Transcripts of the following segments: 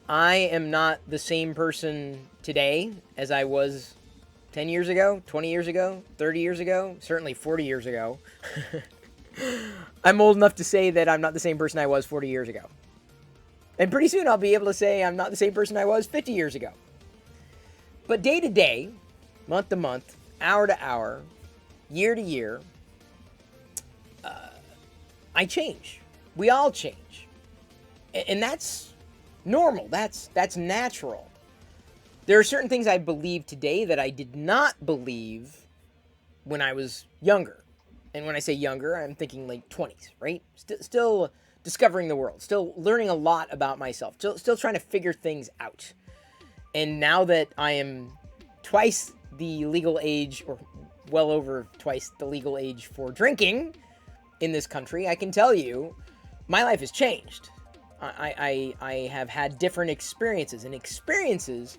I am not the same person today as I was 10 years ago, 20 years ago, 30 years ago, certainly 40 years ago. I'm old enough to say that I'm not the same person I was 40 years ago. And pretty soon I'll be able to say I'm not the same person I was 50 years ago. But day to day, month to month, hour to hour, year to year, I change. We all change. And that's normal. That's natural. There are certain things I believe today that I did not believe when I was younger. And when I say younger, I'm thinking like 20s, right? Still discovering the world, still learning a lot about myself, still trying to figure things out. And now that I am twice the legal age, or well over twice the legal age for drinking in this country, I can tell you my life has changed. I have had different experiences, and experiences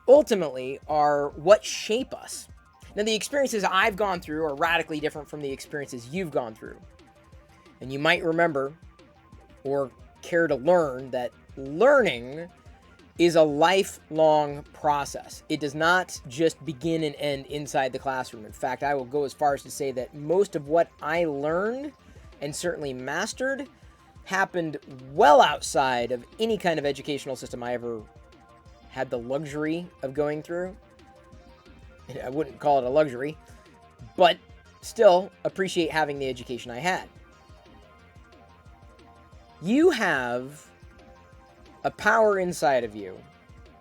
ultimately are what shape us. Now, the experiences I've gone through are radically different from the experiences you've gone through. And you might remember or care to learn that learning is a lifelong process. It does not just begin and end inside the classroom. In fact, I will go as far as to say that most of what I learned and certainly mastered happened well outside of any kind of educational system I ever had the luxury of going through. I wouldn't call it a luxury, but still appreciate having the education I had. You have a power inside of you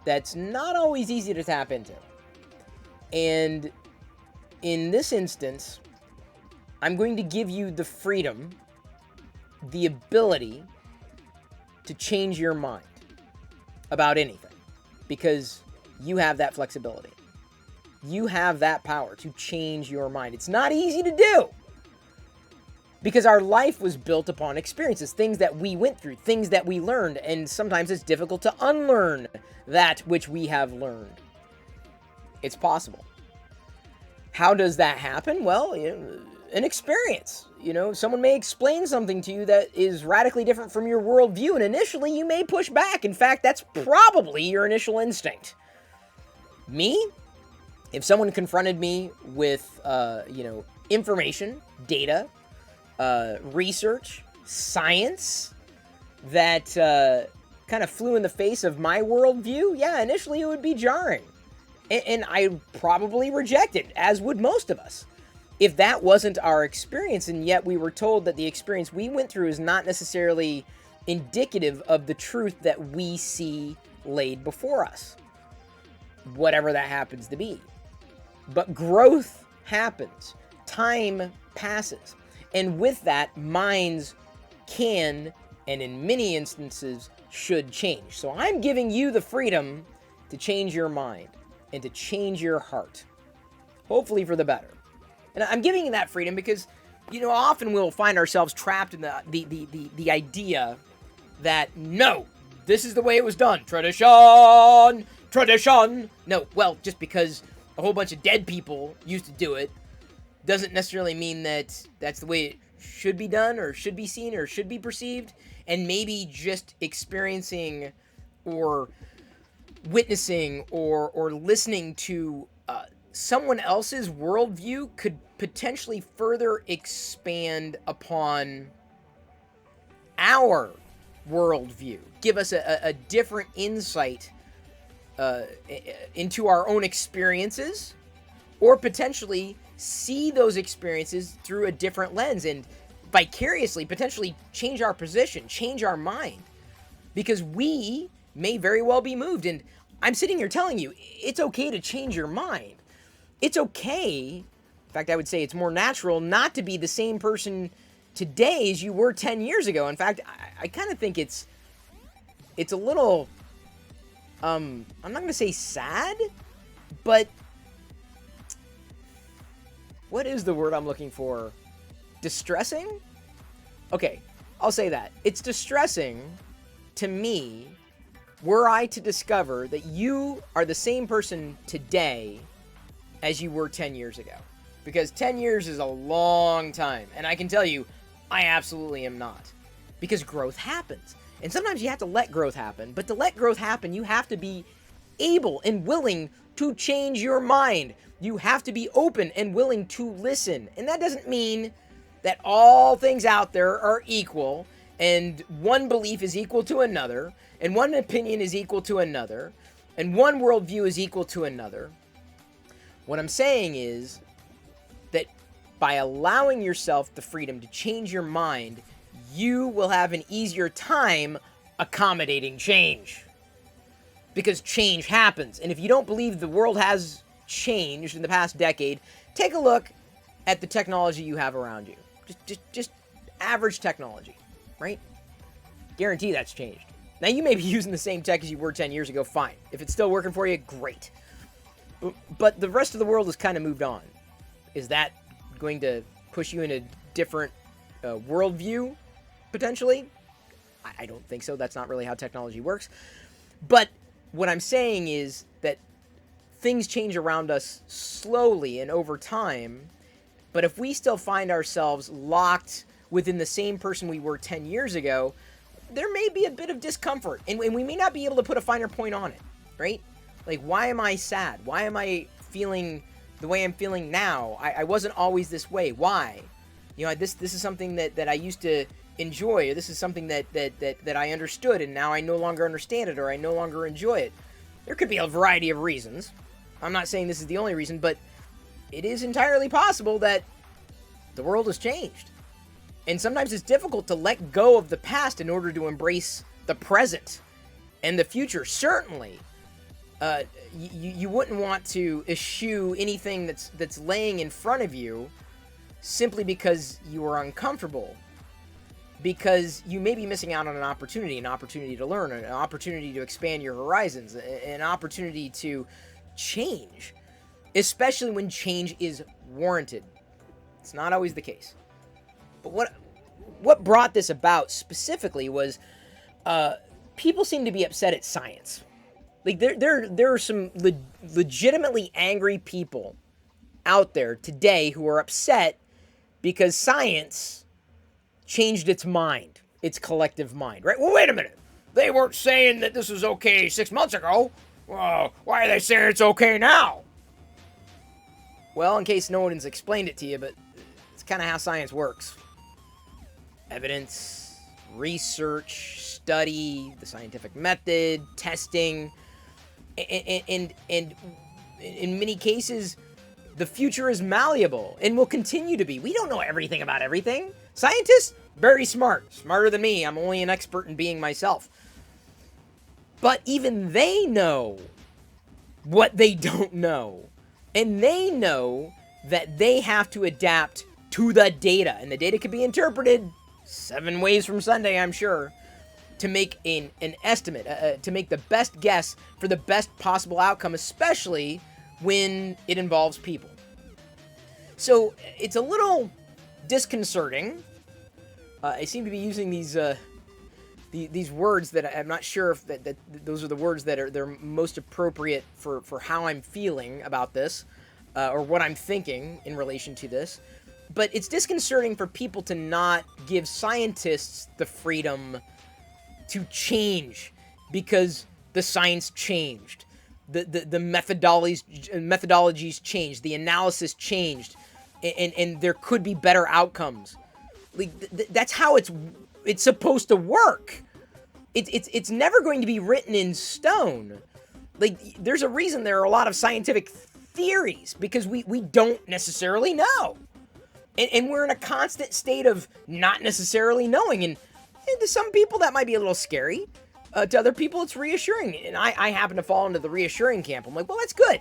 that's not always easy to tap into. And in this instance, I'm going to give you the freedom, the ability to change your mind about anything, because you have that flexibility. You have that power to change your mind. It's not easy to do, because our life was built upon experiences, things that we went through, things that we learned, and sometimes it's difficult to unlearn that which we have learned. It's possible. How does that happen? Well, an experience. Someone may explain something to you that is radically different from your worldview, and initially you may push back. In fact, that's probably your initial instinct. Me? If someone confronted me with, information, data, research, science that kind of flew in the face of my worldview, yeah, initially it would be jarring. And I probably reject it, as would most of us. If that wasn't our experience, and yet we were told that the experience we went through is not necessarily indicative of the truth that we see laid before us, whatever that happens to be. But growth happens. Time passes. And with that, minds can, and in many instances, should change. So I'm giving you the freedom to change your mind and to change your heart. Hopefully for the better. And I'm giving you that freedom because, often we'll find ourselves trapped in the idea that, no, this is the way it was done. Tradition! Tradition! No, well, just because a whole bunch of dead people used to do it doesn't necessarily mean that that's the way it should be done or should be seen or should be perceived. And maybe just experiencing or witnessing or listening to someone else's worldview could potentially further expand upon our worldview, give us a different insight into our own experiences, or potentially see those experiences through a different lens and vicariously potentially change our position, change our mind, because we may very well be moved. And I'm sitting here telling you, it's okay to change your mind. It's okay. In fact, I would say it's more natural not to be the same person today as you were 10 years ago. In fact, I kind of think it's a little, I'm not going to say sad, but what is the word I'm looking for? Distressing? Okay, I'll say that. It's distressing to me were I to discover that you are the same person today as you were 10 years ago. Because 10 years is a long time. And I can tell you, I absolutely am not. Because growth happens. And sometimes you have to let growth happen. But to let growth happen, you have to be able and willing to change your mind. You have to be open and willing to listen. And that doesn't mean that all things out there are equal and one belief is equal to another and one opinion is equal to another and one worldview is equal to another. What I'm saying is that by allowing yourself the freedom to change your mind, you will have an easier time accommodating change. Because change happens. And if you don't believe the world has changed in the past decade, take a look at the technology you have around you. Just average technology, right? Guarantee that's changed. Now, you may be using the same tech as you were 10 years ago, fine. If it's still working for you, great. But the rest of the world has kind of moved on. Is that going to push you in a different worldview, potentially? I don't think so. That's not really how technology works. But what I'm saying is that things change around us slowly and over time. But if we still find ourselves locked within the same person we were 10 years ago, there may be a bit of discomfort. And we may not be able to put a finer point on it, right? Like, why am I sad? Why am I feeling the way I'm feeling now? I wasn't always this way. Why? You know, this is something that I used to enjoy. Or this is something that I understood, and now I no longer understand it, or I no longer enjoy it. There could be a variety of reasons. I'm not saying this is the only reason, but it is entirely possible that the world has changed. And sometimes it's difficult to let go of the past in order to embrace the present and the future. Certainly, you wouldn't want to eschew anything that's laying in front of you simply because you are uncomfortable. Because you may be missing out on an opportunity to learn, an opportunity to expand your horizons, an opportunity to change, especially when change is warranted. It's not always the case. But what brought this about specifically was people seem to be upset at science. Like, there are some legitimately angry people out there today who are upset because science changed its mind, its collective mind, right? Well, wait a minute. They weren't saying that this was okay 6 months ago. Well, why are they saying it's okay now? Well, in case no one's explained it to you, but it's kind of how science works. Evidence, research, study, the scientific method, testing, and in many cases, the future is malleable and will continue to be. We don't know everything about everything. Scientists, very smart. Smarter than me. I'm only an expert in being myself. But even they know what they don't know. And they know that they have to adapt to the data. And the data can be interpreted 7 ways from Sunday, I'm sure, to make an estimate, to make the best guess for the best possible outcome, especially when it involves people. So it's a little disconcerting. I seem to be using these words that I'm not sure if that those are the words that they're most appropriate for how I'm feeling about this, or what I'm thinking in relation to this. But it's disconcerting for people to not give scientists the freedom to change because the science changed. The methodologies changed, the analysis changed, and there could be better outcomes. Like that's how it's supposed to work. It's never going to be written in stone. Like, there's a reason there are a lot of scientific theories, because we don't necessarily know, and we're in a constant state of not necessarily knowing. And to some people that might be a little scary. To other people, it's reassuring. And I happen to fall into the reassuring camp. I'm like, well, that's good.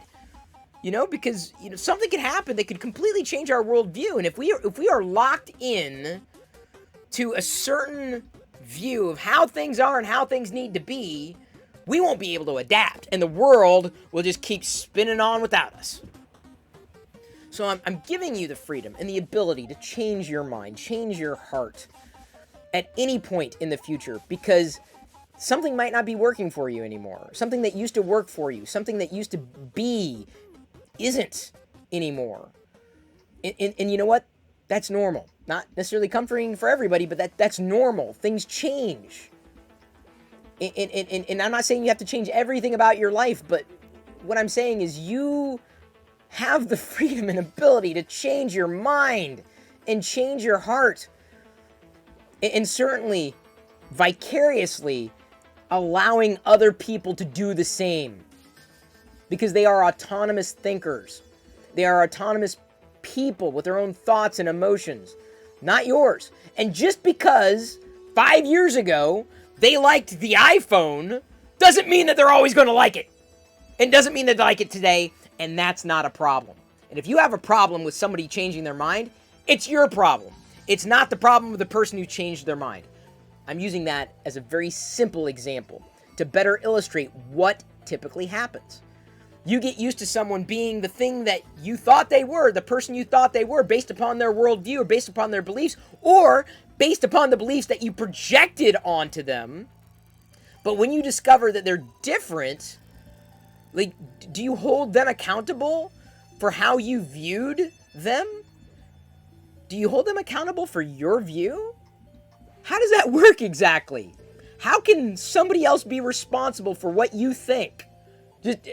You know, because something could happen that could completely change our worldview. And if we are locked in to a certain view of how things are and how things need to be, we won't be able to adapt. And the world will just keep spinning on without us. So I'm giving you the freedom and the ability to change your mind, change your heart at any point in the future, because something might not be working for you anymore. Something that used to work for you, something that used to be, isn't anymore. And you know what? That's normal. Not necessarily comforting for everybody, but that's normal. Things change. And I'm not saying you have to change everything about your life, but what I'm saying is you have the freedom and ability to change your mind and change your heart. And certainly, vicariously, allowing other people to do the same. Because they are autonomous thinkers. They are autonomous people with their own thoughts and emotions, not yours. And just because 5 years ago they liked the iPhone doesn't mean that they're always going to like it. And doesn't mean that they like it today, and that's not a problem. And if you have a problem with somebody changing their mind, it's your problem. It's not the problem of the person who changed their mind. I'm using that as a very simple example to better illustrate what typically happens. You get used to someone being the thing that you thought they were, the person you thought they were, based upon their worldview or based upon their beliefs, or based upon the beliefs that you projected onto them. But when you discover that they're different, like, do you hold them accountable for how you viewed them? Do you hold them accountable for your view? How does that work exactly? How can somebody else be responsible for what you think?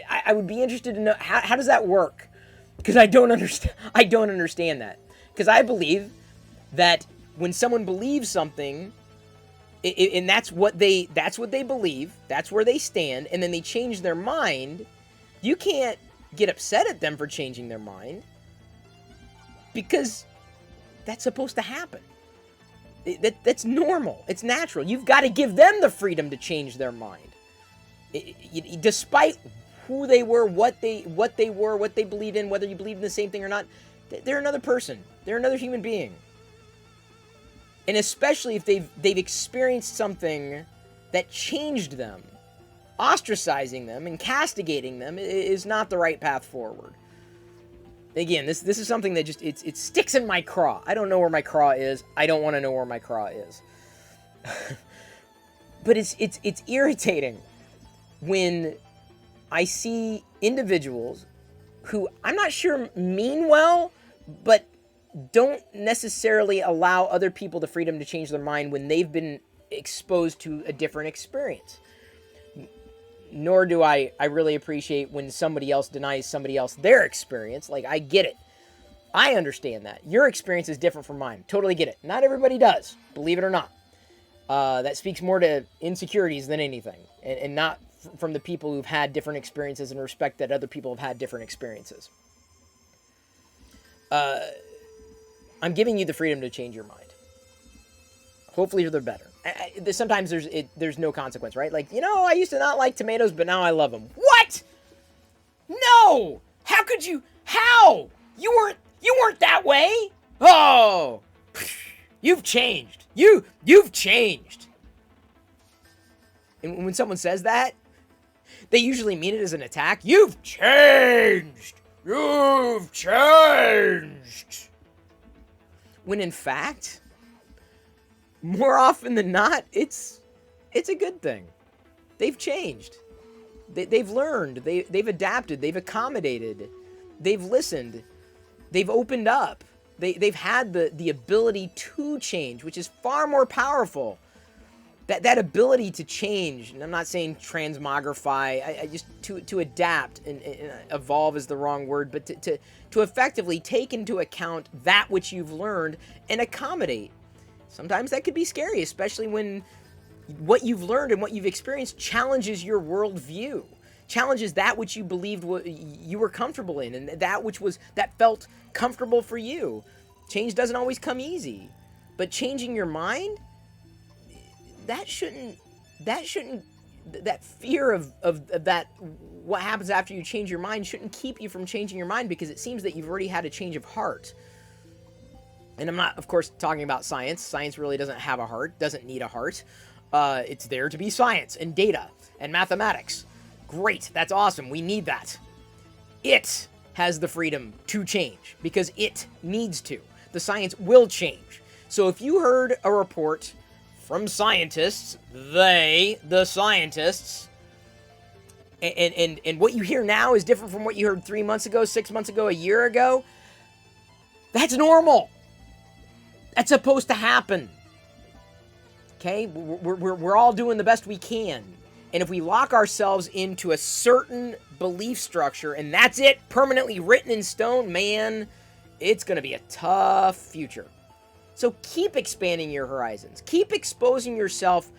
I would be interested to know, how does that work? Because I don't understand that. Because I believe that when someone believes something, and that's what they believe, that's where they stand, and then they change their mind, you can't get upset at them for changing their mind, because that's supposed to happen. That's normal. It's natural. You've got to give them the freedom to change their mind. Despite who they were, what they were, what they believed in, whether you believe in the same thing or not, they're another person. They're another human being. And especially if they've experienced something that changed them, ostracizing them and castigating them is not the right path forward. Again, this is something that just it sticks in my craw. I don't know where my craw is. I don't want to know where my craw is. But it's irritating when I see individuals who I'm not sure mean well, but don't necessarily allow other people the freedom to change their mind when they've been exposed to a different experience. Nor do I really appreciate when somebody else denies somebody else their experience. Like, I get it. I understand that. Your experience is different from mine. Totally get it. Not everybody does, believe it or not. That speaks more to insecurities than anything. And not from the people who've had different experiences and respect that other people have had different experiences. I'm giving you the freedom to change your mind. Hopefully for the better. Sometimes there's no consequence, right? Like, I used to not like tomatoes, but now I love them. What? No! How could you? How? You weren't that way? Oh! You've changed. You've changed. And when someone says that, they usually mean it as an attack. You've changed. You've changed. When in fact, more often than not, it's a good thing. They've changed. They've learned. They've adapted. They've accommodated. They've listened. They've opened up. They've had the ability to change, which is far more powerful. That ability to change, and I'm not saying transmogrify, I just to adapt and evolve is the wrong word, but to effectively take into account that which you've learned and accommodate. Sometimes that could be scary, especially when what you've learned and what you've experienced challenges your worldview, challenges that which you believed you were comfortable in, and that felt comfortable for you. Change doesn't always come easy, but changing your mind, that fear of that, what happens after you change your mind, shouldn't keep you from changing your mind, because it seems that you've already had a change of heart. And I'm not, of course, talking about science. Science really doesn't have a heart, doesn't need a heart. It's there to be science and data and mathematics. Great, that's awesome. We need that. It has the freedom to change because it needs to. The science will change. So if you heard a report from scientists, the scientists, and what you hear now is different from what you heard 3 months ago, 6 months ago, a year ago, that's normal. That's supposed to happen. Okay? We're all doing the best we can. And if we lock ourselves into a certain belief structure and that's it, permanently written in stone, man, it's going to be a tough future. So keep expanding your horizons. Keep exposing yourself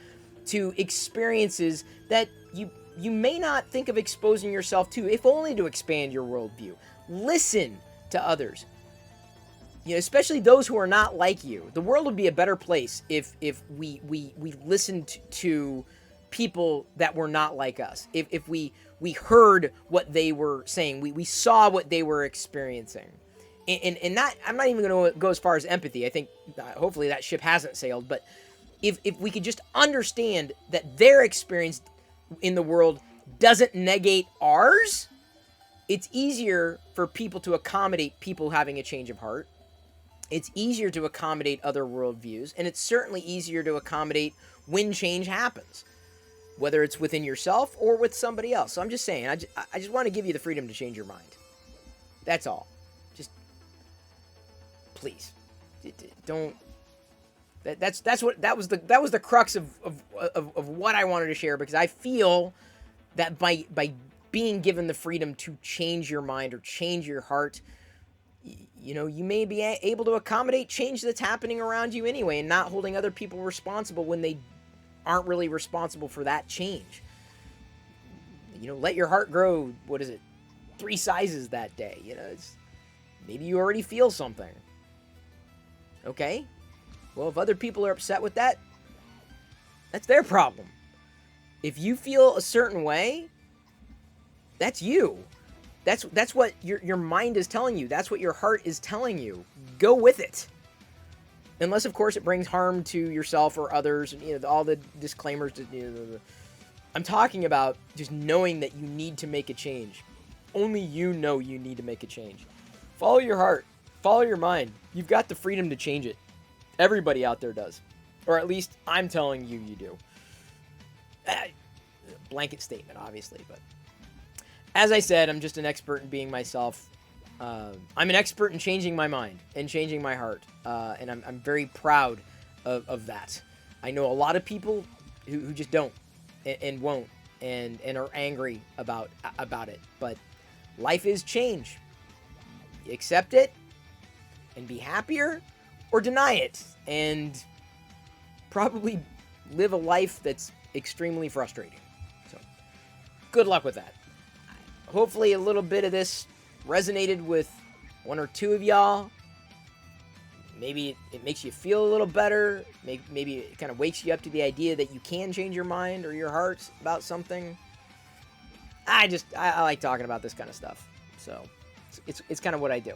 to experiences that you may not think of exposing yourself to, if only to expand your worldview. Listen to others. You know, especially those who are not like you. The world would be a better place if we listened to people that were not like us. If we heard what they were saying, we saw what they were experiencing. And not, I'm not even going to go as far as empathy. I think hopefully that ship hasn't sailed. But if we could just understand that their experience in the world doesn't negate ours, it's easier for people to accommodate people having a change of heart. It's easier to accommodate other worldviews. And it's certainly easier to accommodate when change happens, whether it's within yourself or with somebody else. So I'm just saying, I just want to give you the freedom to change your mind. That's all. Please, don't. That was the crux of what I wanted to share, because I feel that by being given the freedom to change your mind or change your heart, you know, you may be able to accommodate change that's happening around you anyway, and not holding other people responsible when they aren't really responsible for that change. You know, let your heart grow. What is it? 3 sizes that day. You know, maybe you already feel something. Okay? Well, if other people are upset with that, that's their problem. If you feel a certain way, that's you. That's what your mind is telling you. That's what your heart is telling you. Go with it. Unless, of course, it brings harm to yourself or others. And, you know, all the disclaimers. I'm talking about just knowing that you need to make a change. Only you know you need to make a change. Follow your heart. Follow your mind. You've got the freedom to change it. Everybody out there does. Or at least I'm telling you, you do. Blanket statement, obviously. But as I said, I'm just an expert in being myself. I'm an expert in changing my mind and changing my heart. And I'm very proud of that. I know a lot of people who just don't and won't and are angry about it. But life is change. Accept it and be happier, or deny it and probably live a life that's extremely frustrating. So good luck with that. Hopefully a little bit of this resonated with 1 or 2 of y'all. Maybe it makes you feel a little better. Maybe it kind of wakes you up to the idea that you can change your mind or your heart about something. I like talking about this kind of stuff. So it's kind of what I do.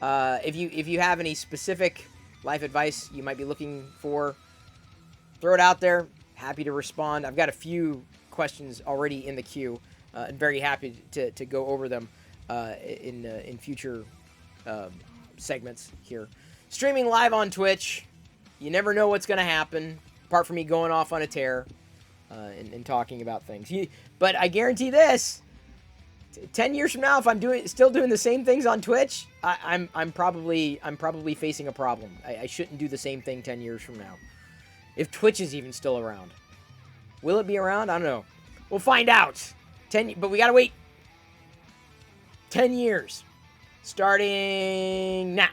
If you have any specific life advice you might be looking for, throw it out there. Happy to respond. I've got a few questions already in the queue, and very happy to go over them in future segments here. Streaming live on Twitch. You never know what's going to happen, apart from me going off on a tear and talking about things. But I guarantee this. 10 years from now, if I'm still doing the same things on Twitch, I'm probably facing a problem. I shouldn't do the same thing 10 years from now. If Twitch is even still around. Will it be around? I don't know. We'll find out. But we gotta wait 10 years. Starting now.